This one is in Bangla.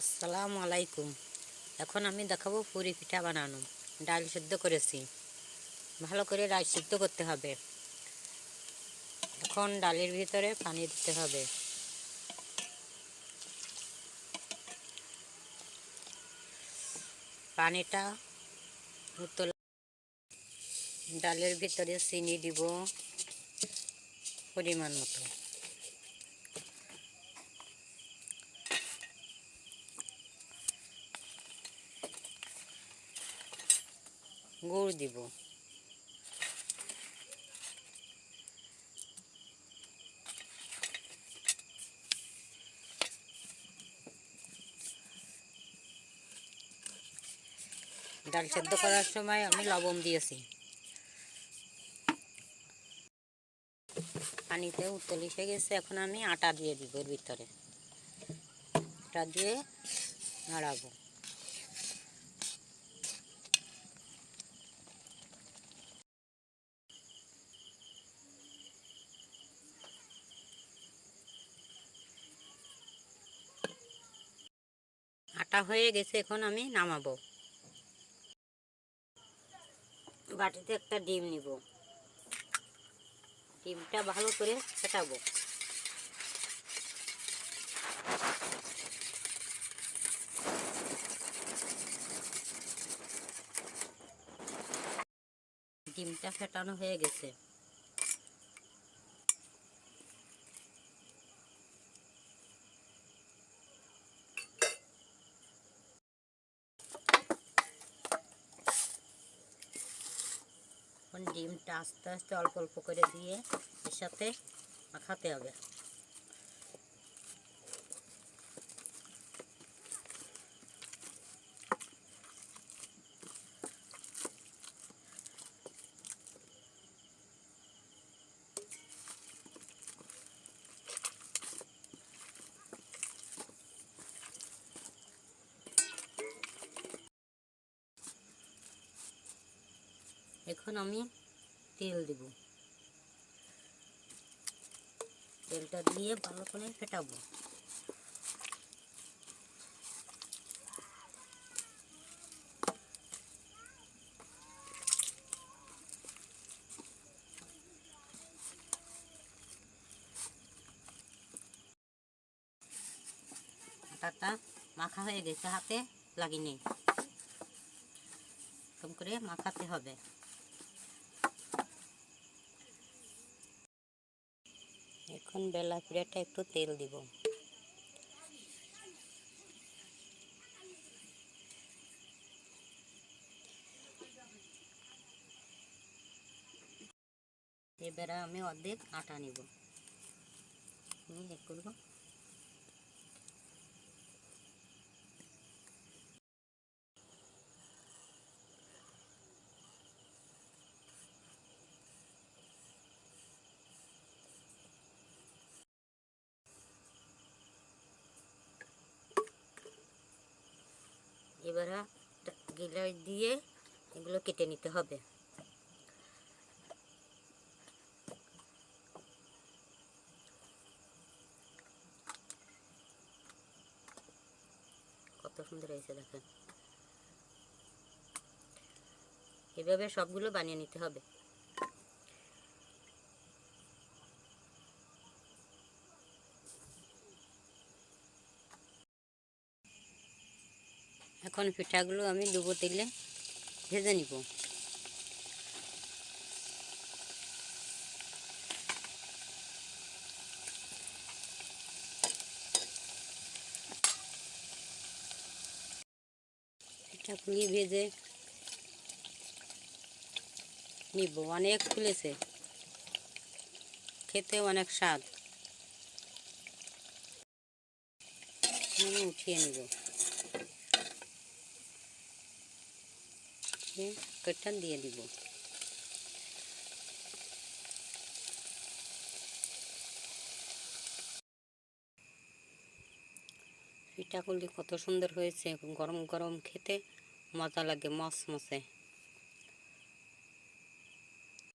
আসসালামু আলাইকুম। এখন আমি দেখাবো পুরি পিঠা বানানো। ডাল সিদ্ধ করেছি, ভালো করে ডাল সিদ্ধ করতে হবে। এখন ডালের ভিতরে পানি দিতে হবে। পানিটা উতলে ডালের ভিতরে চিনি দিব পরিমাণ মতো। গুড় দিব। ডাল সেদ্ধ করার সময় আমি লবণ দিয়েছি। পানিতে উতল এসে গেছে, এখন আমি আটা দিয়ে দিব এর ভিতরে। আটা দিয়ে নাড়াবো। আটা হয়ে গেছে, এখন আমি নামাবো। বাটিতে একটা ডিম নিব। ডিমটা ভালো করে ফেটাবো। ডিমটা ফেটানো হয়ে গেছে। এখন ডিমটা আস্তে আস্তে অল্প অল্প করে দিয়ে এর সাথে মাখাতে হবে। এখন আমি তেল দেব। তেলটা দিয়ে ভালো করে ফেটাবো। আটাটা মাখা হয়ে গেছে, হাতে লাগিনি। এরকম করে মাখাতে হবে। এখন বেলা পিঠাটা একটু তেল দিব। এবারে আমি অর্ধেক আটা নিব। করবো। এবারে গিলাস দিয়ে এগুলো কেটে নিতে হবে। কত সুন্দর হয়েছে দেখেন। এভাবে সবগুলো বানিয়ে নিতে হবে। এখন পিঠাগুলো আমি ডুবো তেলে ভেজে নিব। পিঠাগুলি ভেজে নিব। অনেক ফুলেছে, খেতে অনেক স্বাদ। উঠিয়ে নিব। কটা দিয়ে দিব। পিঠাগুলি কত সুন্দর হয়েছে, গরম গরম খেতে মজা লাগে, মচমচে।